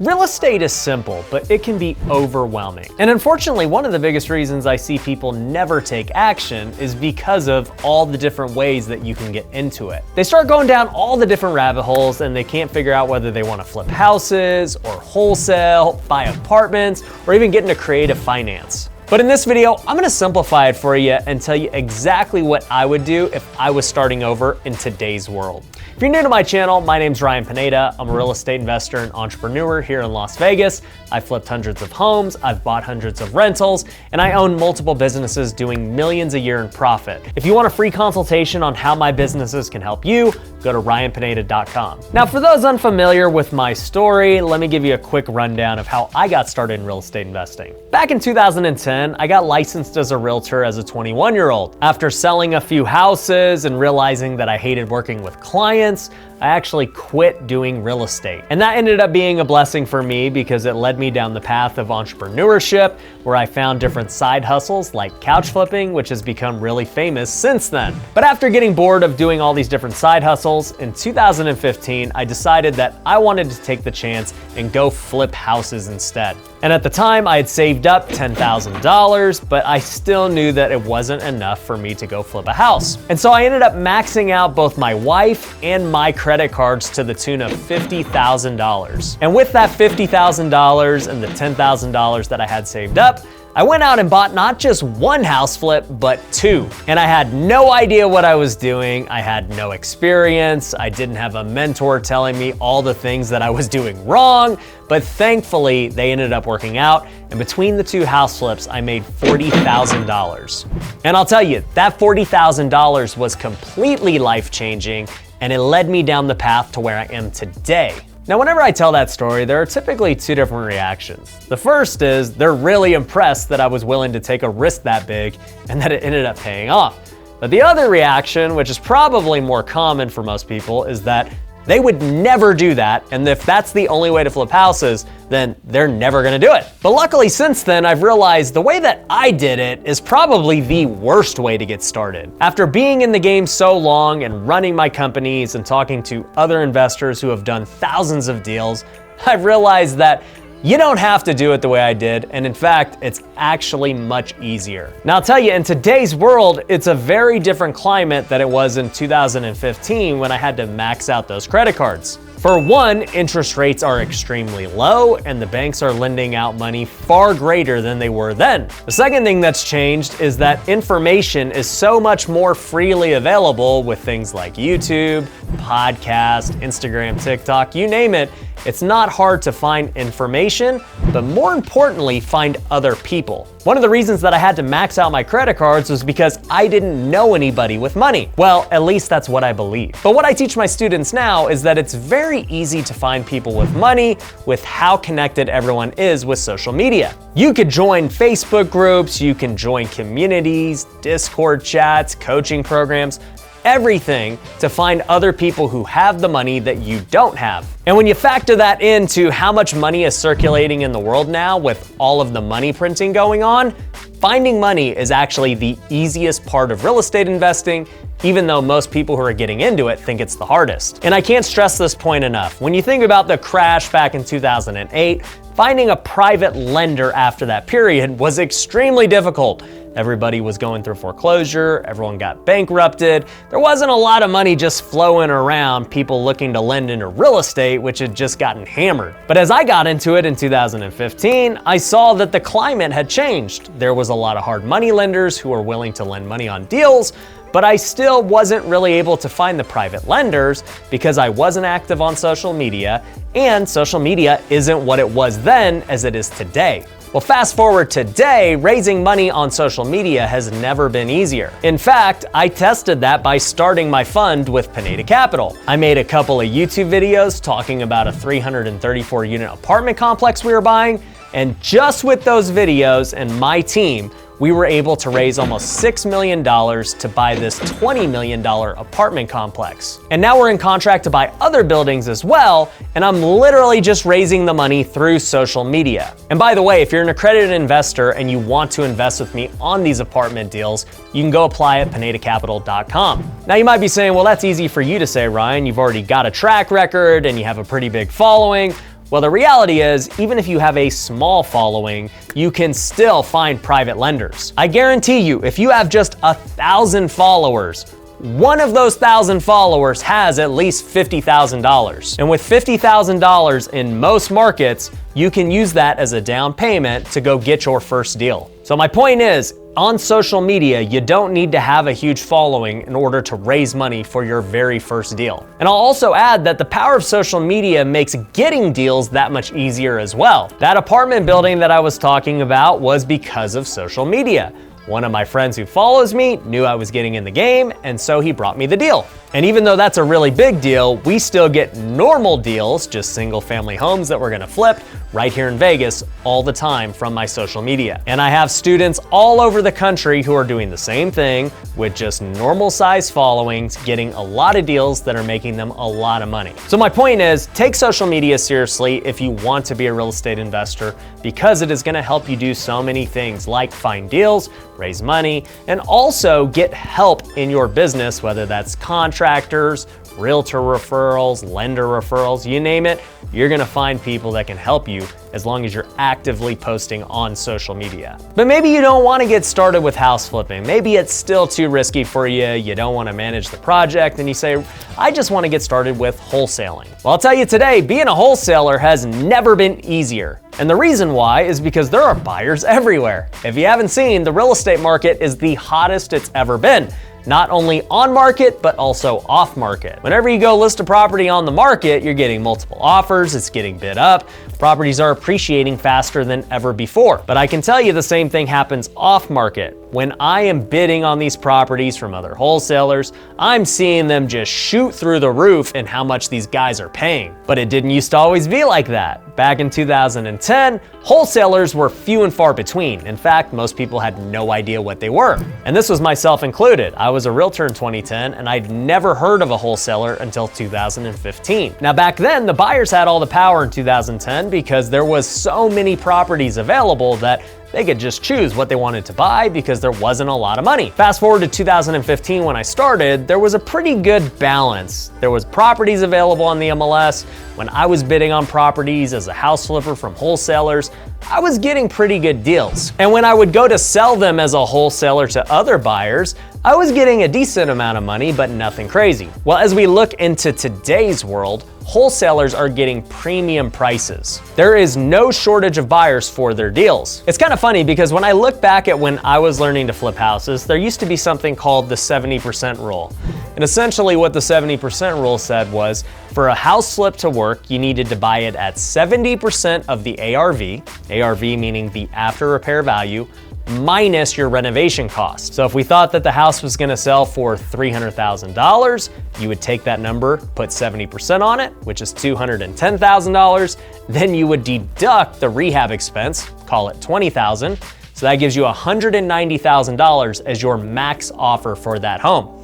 Real estate is simple, but it can be overwhelming. And unfortunately, one of the biggest reasons I see people never take action is because of all the different ways that you can get into it. They start going down all the different rabbit holes and they can't figure out whether they want to flip houses or wholesale, buy apartments, or even get into creative finance. But in this video, I'm gonna simplify it for you and tell you exactly what I would do if I was starting over in today's world. If you're new to my channel, my name's Ryan Pineda. I'm a real estate investor and entrepreneur here in Las Vegas. I've flipped hundreds of homes, I've bought hundreds of rentals, and I own multiple businesses doing millions a year in profit. If you want a free consultation on how my businesses can help you, go to ryanpineda.com. Now, for those unfamiliar with my story, let me give you a quick rundown of how I got started in real estate investing. Back in 2010, I got licensed as a realtor as a 21-year-old. After selling a few houses and realizing that I hated working with clients, I actually quit doing real estate. And that ended up being a blessing for me because it led me down the path of entrepreneurship, where I found different side hustles like couch flipping, which has become really famous since then. But after getting bored of doing all these different side hustles, in 2015, I decided that I wanted to take the chance and go flip houses instead. And at the time, I had saved up $10,000, but I still knew that it wasn't enough for me to go flip a house. And so I ended up maxing out both my wife and my credit cards to the tune of $50,000. And with that $50,000 and the $10,000 that I had saved up, I went out and bought not just one house flip, but two. And I had no idea what I was doing. I had no experience. I didn't have a mentor telling me all the things that I was doing wrong, but thankfully they ended up working out. And between the two house flips, I made $40,000. And I'll tell you, that $40,000 was completely life-changing, and it led me down the path to where I am today. Now, whenever I tell that story, there are typically two different reactions. The first is they're really impressed that I was willing to take a risk that big and that it ended up paying off. But the other reaction, which is probably more common for most people, is that they would never do that, and if that's the only way to flip houses, then they're never gonna do it. But luckily since then, I've realized the way that I did it is probably the worst way to get started. After being in the game so long and running my companies and talking to other investors who have done thousands of deals, I've realized that you don't have to do it the way I did, and in fact, it's actually much easier. Now I'll tell you, in today's world, it's a very different climate than it was in 2015 when I had to max out those credit cards. For one, interest rates are extremely low and the banks are lending out money far greater than they were then. The second thing that's changed is that information is so much more freely available with things like YouTube, podcast, Instagram, TikTok, you name it. It's not hard to find information, but more importantly, find other people. One of the reasons that I had to max out my credit cards was because I didn't know anybody with money. Well, at least that's what I believe. But what I teach my students now is that it's very easy to find people with money with how connected everyone is with social media. You could join Facebook groups, you can join communities, Discord chats, coaching programs, everything to find other people who have the money that you don't have. And when you factor that into how much money is circulating in the world now with all of the money printing going on, finding money is actually the easiest part of real estate investing, even though most people who are getting into it think it's the hardest. And I can't stress this point enough. When you think about the crash back in 2008, finding a private lender after that period was extremely difficult. Everybody was going through foreclosure, everyone got bankrupted. There wasn't a lot of money just flowing around, people looking to lend into real estate, which had just gotten hammered. But as I got into it in 2015, I saw that the climate had changed. There was a lot of hard money lenders who were willing to lend money on deals, but I still wasn't really able to find the private lenders because I wasn't active on social media, and social media isn't what it was then as it is today. Well, fast forward today, raising money on social media has never been easier. In fact, I tested that by starting my fund with Pineda Capital. I made a couple of YouTube videos talking about a 334 unit apartment complex we were buying, and just with those videos and my team, we were able to raise almost $6 million to buy this $20 million apartment complex. And now we're in contract to buy other buildings as well, and I'm literally just raising the money through social media. And by the way, if you're an accredited investor and you want to invest with me on these apartment deals, you can go apply at pinedacapital.com. Now you might be saying, well, that's easy for you to say, Ryan. You've already got a track record and you have a pretty big following. Well, the reality is, even if you have a small following, you can still find private lenders. I guarantee you, if you have just 1,000 followers, one of those 1,000 followers has at least $50,000. And with $50,000 in most markets, you can use that as a down payment to go get your first deal. So my point is, on social media, you don't need to have a huge following in order to raise money for your very first deal. And I'll also add that the power of social media makes getting deals that much easier as well. That apartment building that I was talking about was because of social media. One of my friends who follows me knew I was getting in the game, and so he brought me the deal. And even though that's a really big deal, we still get normal deals, just single family homes that we're gonna flip right here in Vegas all the time from my social media. And I have students all over the country who are doing the same thing with just normal size followings, getting a lot of deals that are making them a lot of money. So my point is, take social media seriously if you want to be a real estate investor, because it is gonna help you do so many things like find deals, raise money, and also get help in your business, whether that's contractors, realtor referrals, lender referrals, you name it, you're gonna find people that can help you as long as you're actively posting on social media. But maybe you don't wanna get started with house flipping. Maybe it's still too risky for you, you don't wanna manage the project, and you say, I just wanna get started with wholesaling. Well, I'll tell you today, being a wholesaler has never been easier. And the reason why is because there are buyers everywhere. If you haven't seen, the real estate market is the hottest it's ever been. Not only on market, but also off market. Whenever you go list a property on the market, you're getting multiple offers, it's getting bid up, properties are appreciating faster than ever before. But I can tell you the same thing happens off market. When I am bidding on these properties from other wholesalers, I'm seeing them just shoot through the roof in how much these guys are paying. But it didn't used to always be like that. Back in 2010, wholesalers were few and far between. In fact, most people had no idea what they were. And this was myself included. I was a realtor in 2010 and I'd never heard of a wholesaler until 2015. Now back then, the buyers had all the power in 2010 because there was so many properties available that they could just choose what they wanted to buy because there wasn't a lot of money. Fast forward to 2015 when I started, there was a pretty good balance. There was properties available on the MLS. When I was bidding on properties as a house flipper from wholesalers, I was getting pretty good deals. And when I would go to sell them as a wholesaler to other buyers, I was getting a decent amount of money, but nothing crazy. Well, as we look into today's world, wholesalers are getting premium prices. There is no shortage of buyers for their deals. It's kind of funny because when I look back at when I was learning to flip houses, there used to be something called the 70% rule. And essentially what the 70% rule said was, for a house flip to work, you needed to buy it at 70% of the ARV, ARV meaning the after repair value, minus your renovation cost. So if we thought that the house was gonna sell for $300,000, you would take that number, put 70% on it, which is $210,000. Then you would deduct the rehab expense, call it $20,000. So that gives you $190,000 as your max offer for that home.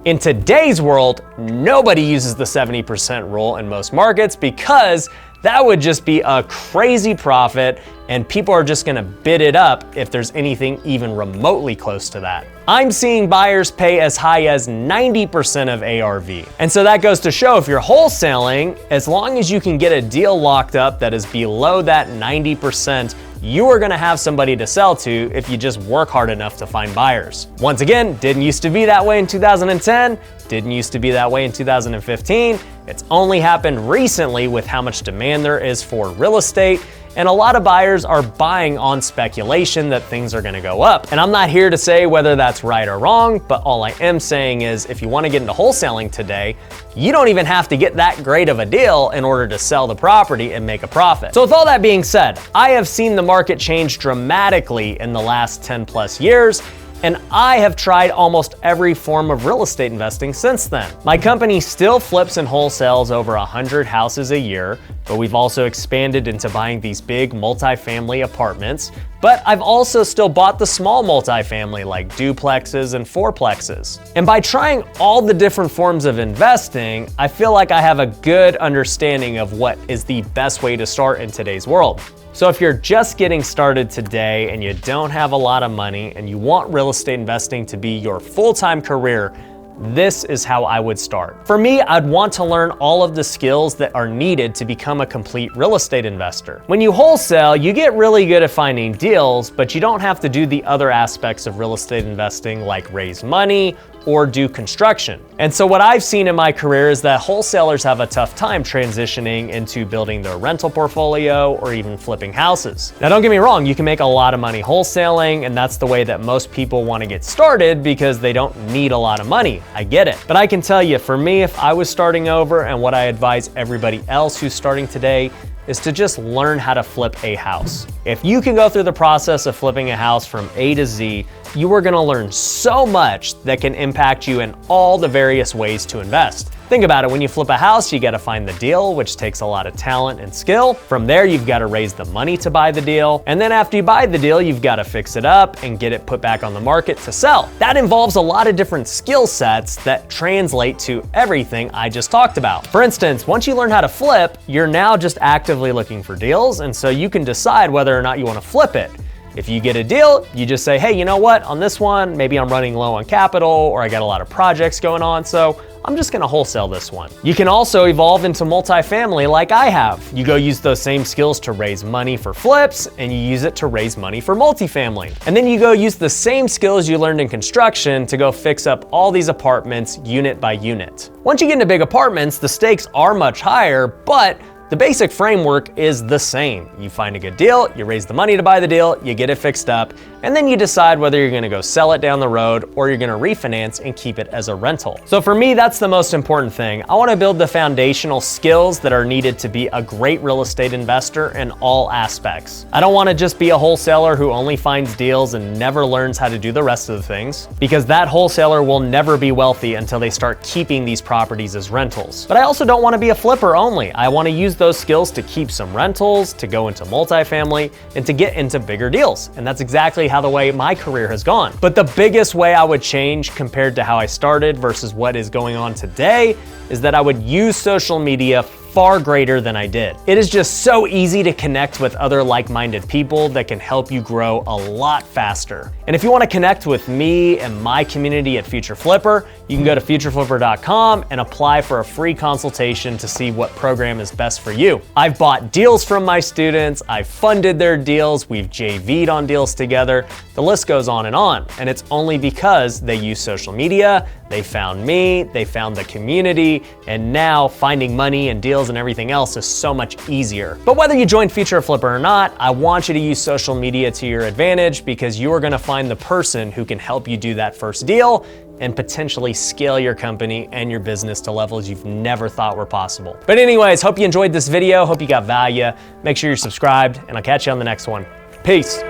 In today's world, nobody uses the 70% rule in most markets because that would just be a crazy profit and people are just gonna bid it up if there's anything even remotely close to that. I'm seeing buyers pay as high as 90% of ARV. And so that goes to show if you're wholesaling, as long as you can get a deal locked up that is below that 90%, you are gonna have somebody to sell to if you just work hard enough to find buyers. Once again, didn't used to be that way in 2010, didn't used to be that way in 2015. It's only happened recently with how much demand there is for real estate. And a lot of buyers are buying on speculation that things are gonna go up. And I'm not here to say whether that's right or wrong, but all I am saying is if you wanna get into wholesaling today, you don't even have to get that great of a deal in order to sell the property and make a profit. So with all that being said, I have seen the market change dramatically in the last 10 plus years, and I have tried almost every form of real estate investing since then. My company still flips and wholesales over 100 houses a year, but we've also expanded into buying these big multifamily apartments. But I've also still bought the small multifamily like duplexes and fourplexes. And by trying all the different forms of investing, I feel like I have a good understanding of what is the best way to start in today's world. So if you're just getting started today and you don't have a lot of money and you want real estate investing to be your full-time career, this is how I would start. For me, I'd want to learn all of the skills that are needed to become a complete real estate investor. When you wholesale, you get really good at finding deals, but you don't have to do the other aspects of real estate investing like raise money or do construction. And so what I've seen in my career is that wholesalers have a tough time transitioning into building their rental portfolio or even flipping houses. Now don't get me wrong, you can make a lot of money wholesaling, and that's the way that most people want to get started because they don't need a lot of money. I get it. But I can tell you, for me, if I was starting over, and what I advise everybody else who's starting today, is to just learn how to flip a house. If you can go through the process of flipping a house from A to Z, you are gonna learn so much that can impact you in all the various ways to invest. Think about it, when you flip a house, you gotta find the deal, which takes a lot of talent and skill. From there, you've gotta raise the money to buy the deal. And then after you buy the deal, you've gotta fix it up and get it put back on the market to sell. That involves a lot of different skill sets that translate to everything I just talked about. For instance, once you learn how to flip, you're now just actively looking for deals, and so you can decide whether or not you wanna flip it. If you get a deal, you just say, hey, you know what, on this one, maybe I'm running low on capital or I got a lot of projects going on, so I'm just gonna wholesale this one. You can also evolve into multifamily like I have. You go use those same skills to raise money for flips, and you use it to raise money for multifamily. And then you go use the same skills you learned in construction to go fix up all these apartments unit by unit. Once you get into big apartments, the stakes are much higher, but the basic framework is the same. You find a good deal, you raise the money to buy the deal, you get it fixed up, and then you decide whether you're gonna go sell it down the road or you're gonna refinance and keep it as a rental. So for me, that's the most important thing. I wanna build the foundational skills that are needed to be a great real estate investor in all aspects. I don't wanna just be a wholesaler who only finds deals and never learns how to do the rest of the things, because that wholesaler will never be wealthy until they start keeping these properties as rentals. But I also don't wanna be a flipper only. I wanna use those skills to keep some rentals, to go into multifamily, and to get into bigger deals. And that's exactly how the way my career has gone. But the biggest way I would change compared to how I started versus what is going on today is that I would use social media far greater than I did. It is just so easy to connect with other like-minded people that can help you grow a lot faster. And if you want to connect with me and my community at Future Flipper, you can go to futureflipper.com and apply for a free consultation to see what program is best for you. I've bought deals from my students, I've funded their deals, we've JV'd on deals together. The list goes on. And it's only because they use social media, they found me, they found the community, and now finding money and deals and everything else is so much easier. But whether you join Future Flipper or not, I want you to use social media to your advantage, because you are gonna find the person who can help you do that first deal and potentially scale your company and your business to levels you've never thought were possible. But anyways, hope you enjoyed this video, hope you got value. Make sure you're subscribed, and I'll catch you on the next one. Peace.